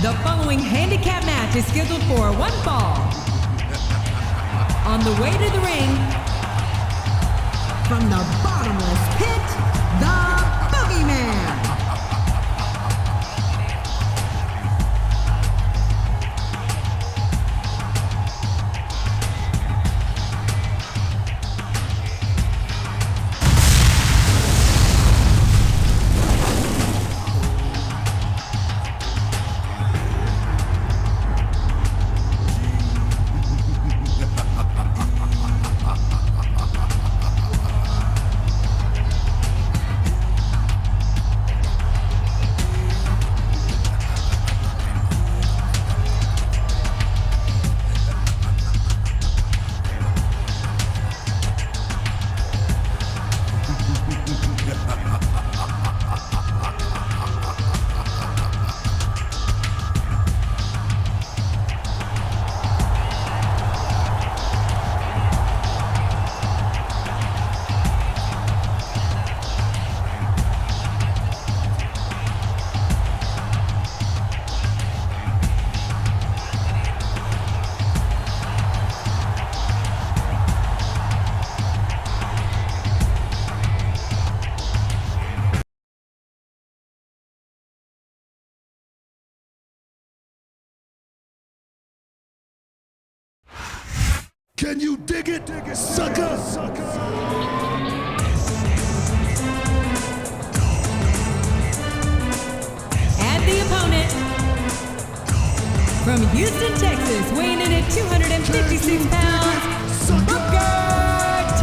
The following handicap match is scheduled for one fall. On the way to the ring, from the bottomless pit, the Boogeyman. Can you dig it, sucker? And the opponent, from Houston, Texas, weighing in at 256 pounds, Booker T.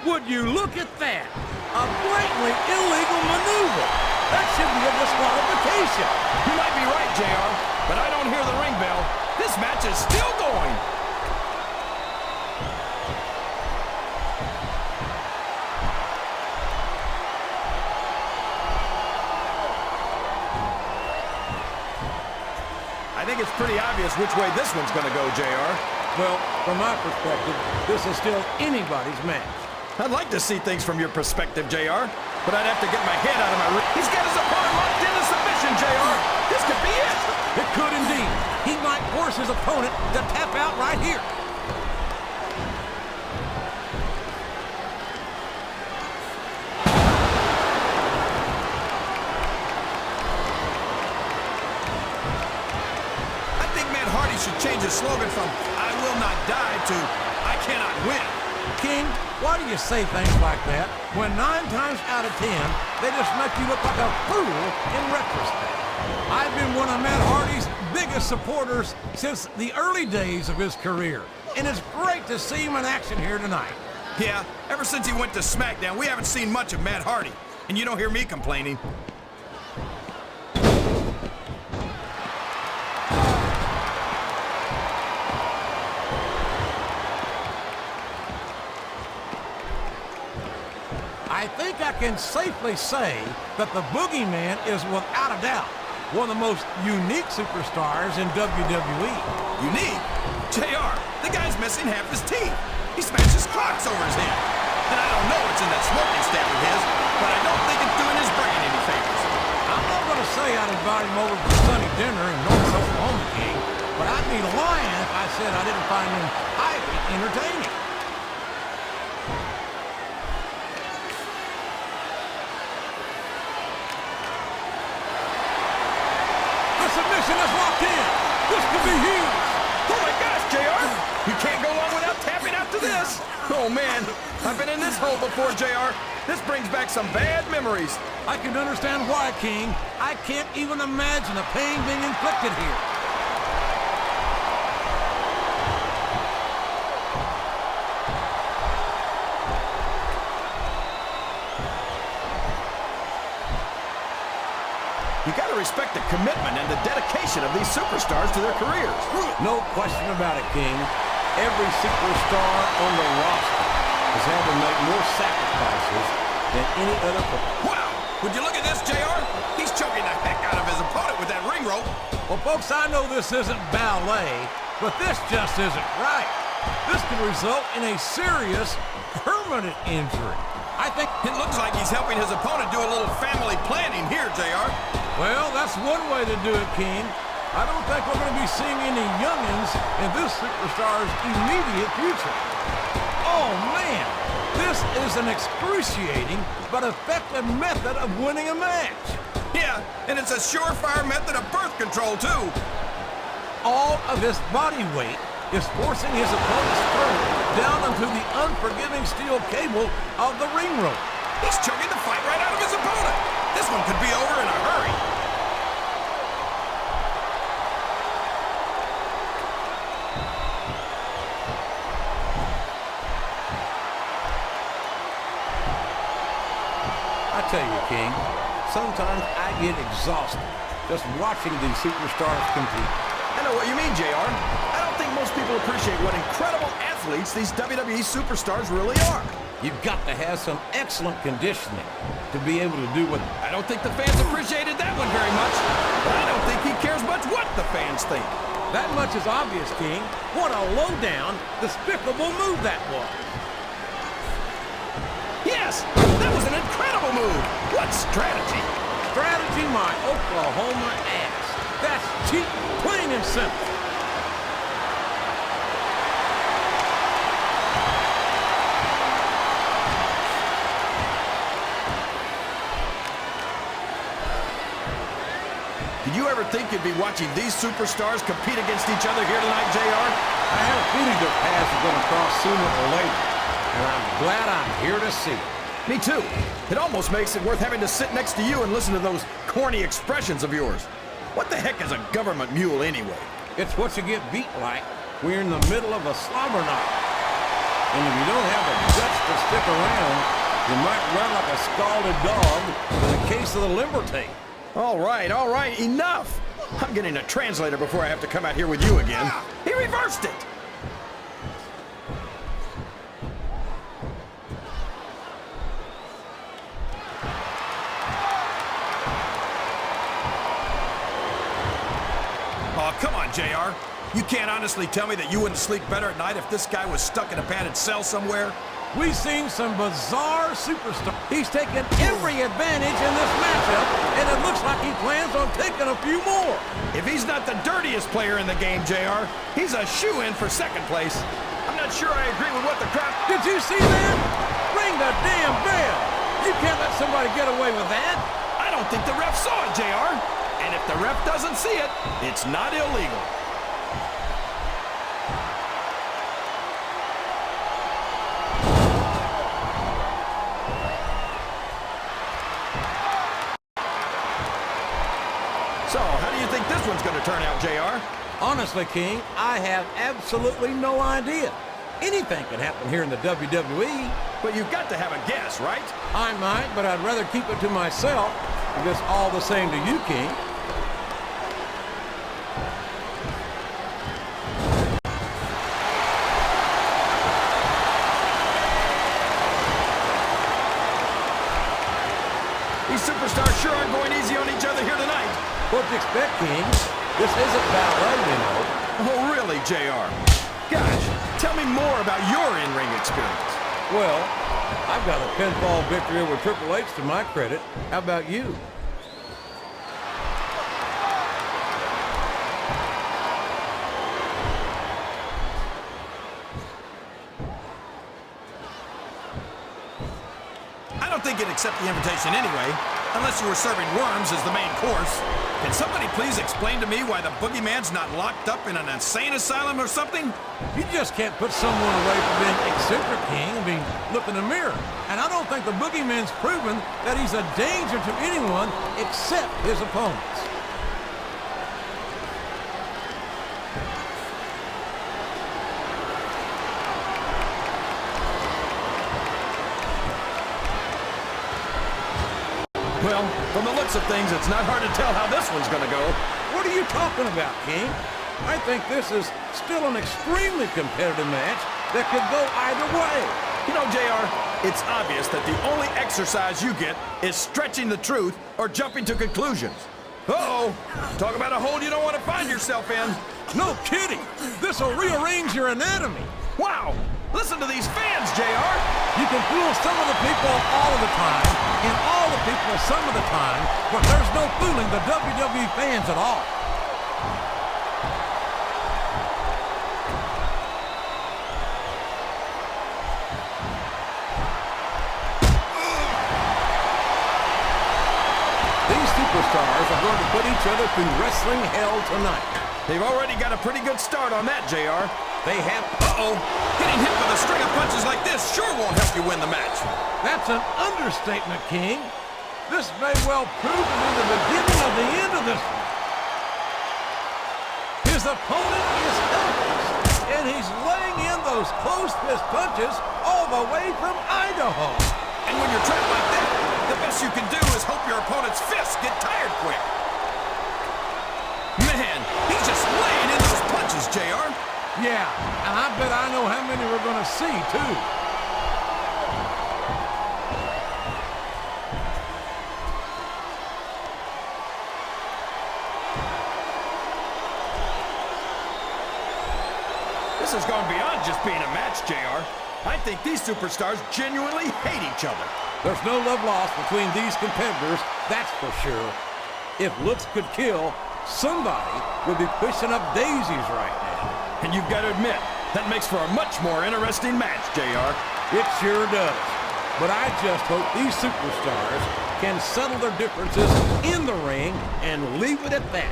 Would you look at that? A blatantly illegal maneuver. That should be a disqualification. You might be right, JR, but I don't hear the ring bell. This match is still going. I think it's pretty obvious which way this one's going to go, JR. Well, from my perspective, this is still anybody's match. I'd like to see things from your perspective, JR, but I'd have to get my head out of my ring. He's got his opponent locked into submission, JR. This could be it. It could indeed. He might force his opponent to tap out right here. I think Matt Hardy should change his slogan from "I will not die" to "I cannot win." King, why do you say things like that when 9 times out of 10, they just make you look like a fool in retrospect? I've been one of Matt Hardy's biggest supporters since the early days of his career, and it's great to see him in action here tonight. Yeah, ever since he went to Smackdown, we haven't seen much of Matt Hardy, and you don't hear me complaining. I think I can safely say that the Boogeyman is without a doubt one of the most unique superstars in WWE. Unique? JR, the guy's missing half his teeth. He smashes clocks over his head. And I don't know what's in that smoking stack of his, but I don't think it's doing his brain any favors. I'm not going to say I'd invite him over for Sunday dinner in North Oklahoma, King, but I'd be lying if I said I didn't find him highly entertaining. The submission is locked in. This could be huge. Oh my gosh, JR! You can't go long without tapping out to this. Oh man, I've been in this hole before, JR. This brings back some bad memories. I can understand why, King. I can't even imagine the pain being inflicted here. You gotta respect the commitment and the dedication of these superstars to their careers. No question about it, King. Every superstar on the roster has had to make more sacrifices than any other player. Wow! Would you look at this, JR? He's choking the heck out of his opponent with that ring rope. Well, folks, I know this isn't ballet, but this just isn't right. This could result in a serious, permanent injury. I think it looks like he's helping his opponent do a little family planning here, JR. Well, that's one way to do it, King. I don't think we're going to be seeing any youngins in this superstar's immediate future. Oh, man. This is an excruciating but effective method of winning a match. Yeah, and it's a surefire method of birth control, too. All of his body weight is forcing his opponent's throat down onto the unforgiving steel cable of the ring rope. He's choking the fight right out of his opponent. This one could be over in a hurry. I tell you, King, sometimes I get exhausted just watching these superstars compete. I know what you mean, JR. I don't think most people appreciate what incredible athletes these WWE superstars really are. You've got to have some excellent conditioning to be able to do what... I don't think the fans appreciated that one very much, but I don't think he cares much what the fans think. That much is obvious, King. What a low-down, despicable move that was. Yes, that was an incredible move. What strategy? Strategy, my Oklahoma ass. That's cheap, plain and simple. Did you ever think you'd be watching these superstars compete against each other here tonight, JR? I have a feeling their paths are going to cross sooner or later, and I'm glad I'm here to see it. Me too. It almost makes it worth having to sit next to you and listen to those corny expressions of yours. What the heck is a government mule anyway? It's what you get beat like when you're in the middle of a slobber knock. And if you don't have the guts to stick around, you might run like a scalded dog with a case of the limber tape. All right, enough! I'm getting a translator before I have to come out here with you again. He reversed it! Oh, come on, JR. You can't honestly tell me that you wouldn't sleep better at night if this guy was stuck in a padded cell somewhere? We've seen some bizarre superstars. He's taken every advantage in this matchup, and it looks like he plans on taking a few more. If he's not the dirtiest player in the game, JR, he's a shoo-in for second place. I'm not sure I agree with what the crowd... Did you see that? Ring the damn bell. You can't let somebody get away with that. I don't think the ref saw it, JR. And if the ref doesn't see it, it's not illegal. So, how do you think this one's going to turn out, JR? Honestly, King, I have absolutely no idea. Anything can happen here in the WWE. But you've got to have a guess, right? I might, but I'd rather keep it to myself if it's all the same to you, King. These superstars sure aren't going easy on each other here tonight. What'd you expect, King? This isn't ballet, you know. Oh, really, JR? Gosh, tell me more about your in-ring experience. Well, I've got a pinfall victory over Triple H to my credit. How about you? I don't think you'd accept the invitation anyway, unless you were serving worms as the main course. Can somebody please explain to me why the Boogeyman's not locked up in an insane asylum or something? You just can't put someone away from being eccentric, King. I mean, look in the mirror. And I don't think the Boogeyman's proven that he's a danger to anyone except his opponents. Well, from the looks of things, it's not hard to tell how this one's gonna go. What are you talking about, King? I think this is still an extremely competitive match that could go either way. You know, JR, it's obvious that the only exercise you get is stretching the truth or jumping to conclusions. Uh-oh! Talk about a hole you don't want to find yourself in. No kidding! This'll rearrange your anatomy. Wow! Listen to these fans, JR! You can fool some of the people all of the time, and all the people some of the time, but there's no fooling the WWE fans at all. These superstars are going to put each other through wrestling hell tonight. They've already got a pretty good start on that, JR. They have... Uh-oh! Getting hit with a string of punches like this sure won't help you win the match. That's an understatement, King. This may well prove to be the beginning of the end of this one. His opponent is helpless, and he's laying in those close fist punches all the way from Idaho. And when you're trapped like that, the best you can do is hope your opponent's fists get tired quick. Man, he's just laying in those punches, JR. Yeah, and I bet I know how many we're going to see, too. This has gone beyond just being a match, JR. I think these superstars genuinely hate each other. There's no love lost between these competitors, that's for sure. If looks could kill, somebody would be pushing up daisies right now. And you've got to admit, that makes for a much more interesting match, JR. It sure does. But I just hope these superstars can settle their differences in the ring and leave it at that.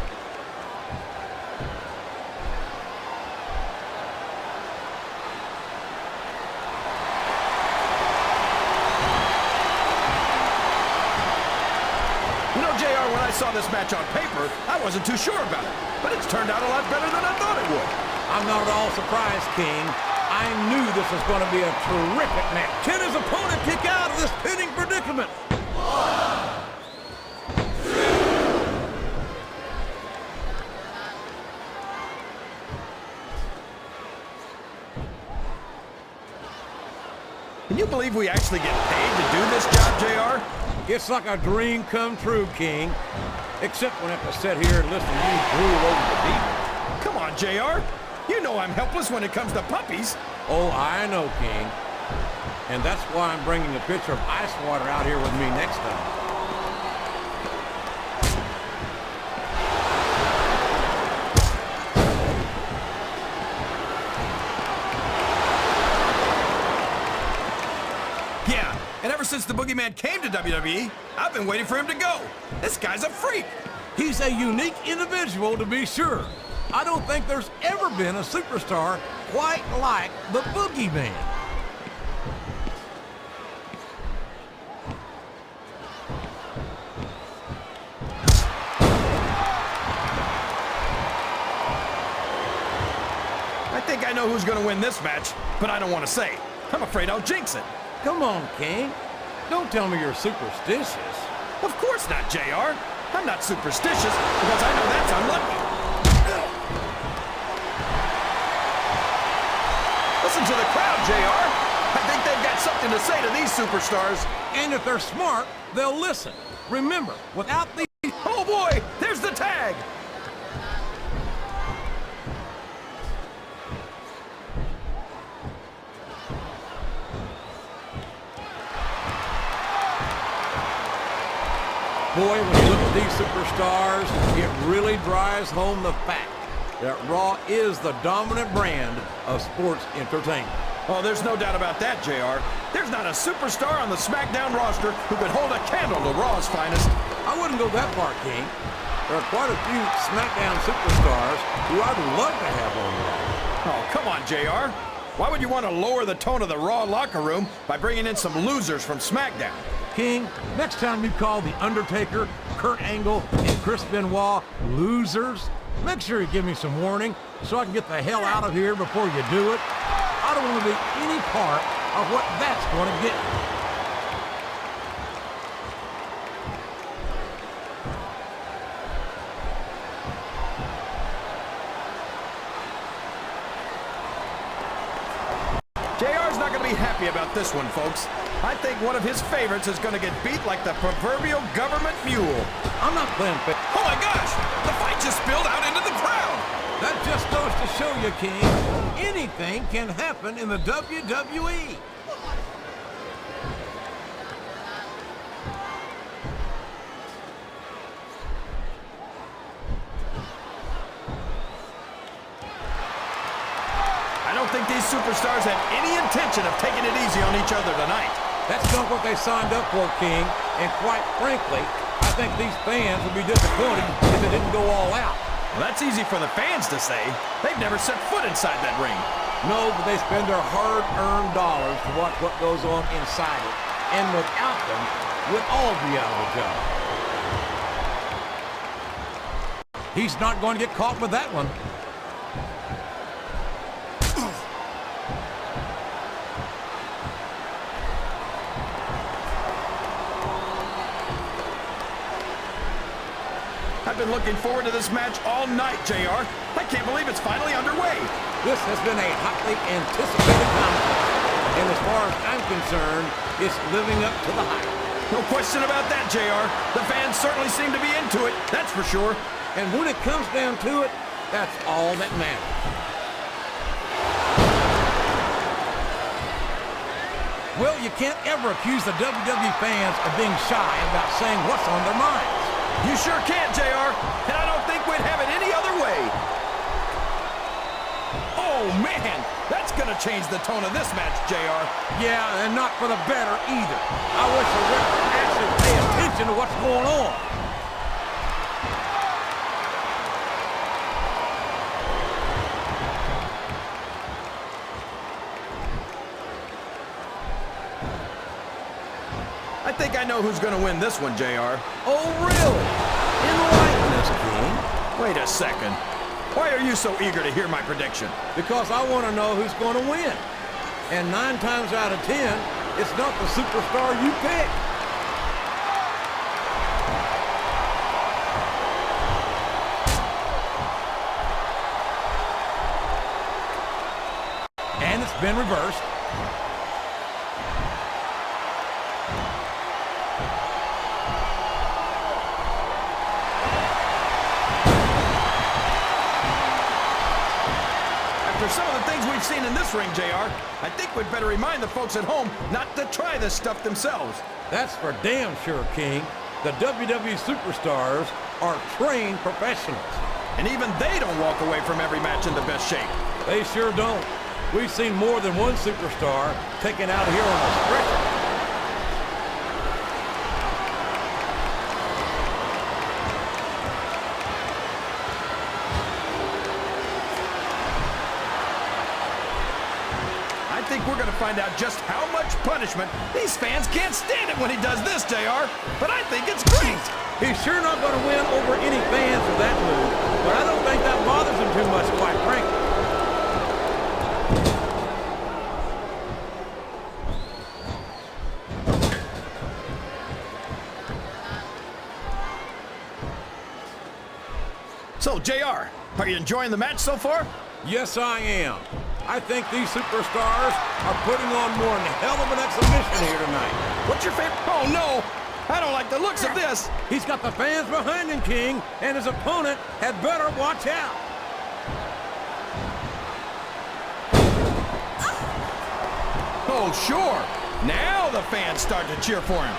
You know, JR, when I saw this match on paper, I wasn't too sure about it. But it's turned out a lot better than I thought it would. I'm not at all surprised, King. I knew this was going to be a terrific match. Can his opponent kick out of this pinning predicament? Can you believe we actually get paid to do this job, JR? It's like a dream come true, King. Except when I have to sit here and listen to you drool over the deep. Come on, JR. You know I'm helpless when it comes to puppies. Oh, I know, King. And that's why I'm bringing a pitcher of ice water out here with me next time. Yeah, and ever since the Boogeyman came to WWE, I've been waiting for him to go. This guy's a freak. He's a unique individual, to be sure. I don't think there's ever been a superstar quite like the Boogeyman. I think I know who's going to win this match, but I don't want to say. I'm afraid I'll jinx it. Come on, King. Don't tell me you're superstitious. Of course not, JR. I'm not superstitious because I know that's unlucky. Listen to the crowd, JR. I think they've got something to say to these superstars. And if they're smart, they'll listen. Remember, without these... Oh boy, there's the tag. superstars, it really drives home the fact that Raw is the dominant brand of sports entertainment. Oh, there's no doubt about that, JR. There's not a superstar on the SmackDown roster who could hold a candle to Raw's finest. I wouldn't go that far, King. There are quite a few SmackDown superstars who I'd love to have on Raw. Oh, come on, JR. Why would you want to lower the tone of the Raw locker room by bringing in some losers from SmackDown? King, next time you call The Undertaker, Kurt Angle, and Chris Benoit losers, make sure you give me some warning so I can get the hell out of here before you do it. I don't want to be any part of what that's going to get me. JR's not going to be happy about this one, folks. I think one of his favorites is going to get beat like the proverbial government mule. I'm not playing fair. Oh my gosh! The fight just spilled out into the crowd! That just goes to show you, King, anything can happen in the WWE. I don't think these superstars have any intention of taking it easy on each other tonight. That's not what they signed up for, King. And quite frankly, I think these fans would be disappointed if it didn't go all out. Well, that's easy for the fans to say. They've never set foot inside that ring. No, but they spend their hard-earned dollars to watch what goes on inside it. And without them, we'd all be out of a job. He's not going to get caught with that one. I've been looking forward to this match all night, JR. I can't believe it's finally underway. This has been a hotly anticipated contest. And as far as I'm concerned, it's living up to the hype. No question about that, JR. The fans certainly seem to be into it, that's for sure. And when it comes down to it, that's all that matters. Well, you can't ever accuse the WWE fans of being shy about saying what's on their minds. You sure can, JR, and I don't think we'd have it any other way. Oh, man, that's going to change the tone of this match, JR. Yeah, and not for the better either. I wish the ref would actually pay attention to what's going on. I think I know who's going to win this one, JR. Oh, really? Enlighten us, King. Wait a second. Why are you so eager to hear my prediction? Because I want to know who's going to win. And 9 times out of 10, it's not the superstar you pick. And it's been reversed. After some of the things we've seen in this ring, JR, I think we'd better remind the folks at home not to try this stuff themselves. That's for damn sure, King. The WWE superstars are trained professionals. And even they don't walk away from every match in the best shape. They sure don't. We've seen more than one superstar taken out here on a stretcher. I think we're going to find out just how much punishment these fans can't stand it when he does this, JR. But I think it's great. He's sure not going to win over any fans with that move, but I don't think that bothers him too much, quite frankly. So, JR, are you enjoying the match so far? Yes, I am. I think these superstars are putting on more than a hell of an exhibition here tonight. What's your favorite? Oh, no. I don't like the looks of this. He's got the fans behind him, King, and his opponent had better watch out. Oh, sure. Now the fans start to cheer for him.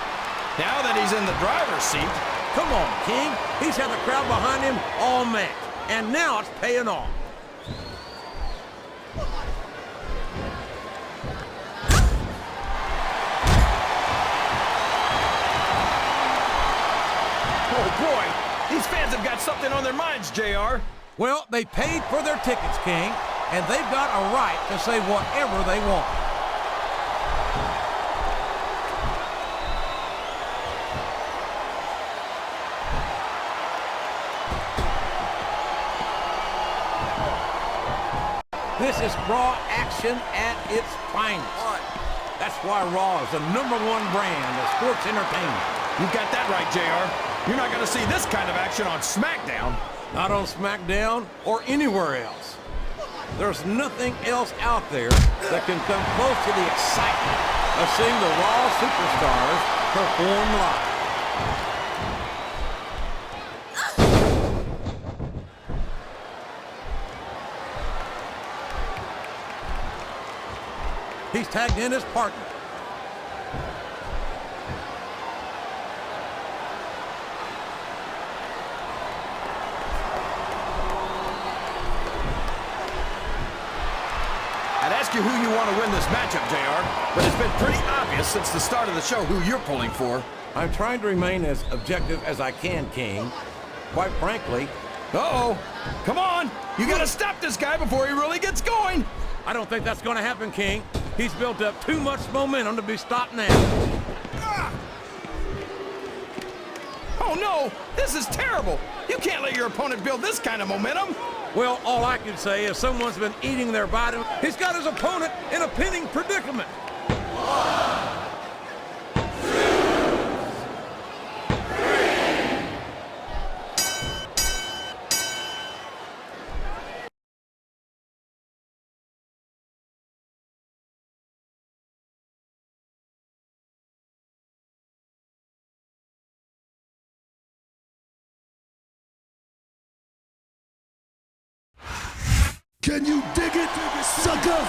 Now that he's in the driver's seat, Come on, King. He's had the crowd behind him all match, and now it's paying off. Oh, boy. These fans have got something on their minds, JR. Well, they paid for their tickets, King, and they've got a right to say whatever they want. This is Raw action at its finest. That's why Raw is the #1 brand of sports entertainment. You got that right, JR. You're not going to see this kind of action on SmackDown. Not on SmackDown or anywhere else. There's nothing else out there that can come close to the excitement of seeing the Raw superstars perform live. He's tagged in his partner. I'd ask you who you want to win this matchup, JR, but it's been pretty obvious since the start of the show who you're pulling for. I'm trying to remain as objective as I can, King. Quite frankly, Uh-oh. Come on. You got to stop this guy before he really gets going. I don't think that's going to happen, King. He's built up too much momentum to be stopped now. Oh, no. This is terrible. You can't let your opponent build this kind of momentum. Well, all I can say is someone's been eating their vitamins. He's got his opponent in a pinning predicament. Can you dig it, sucker?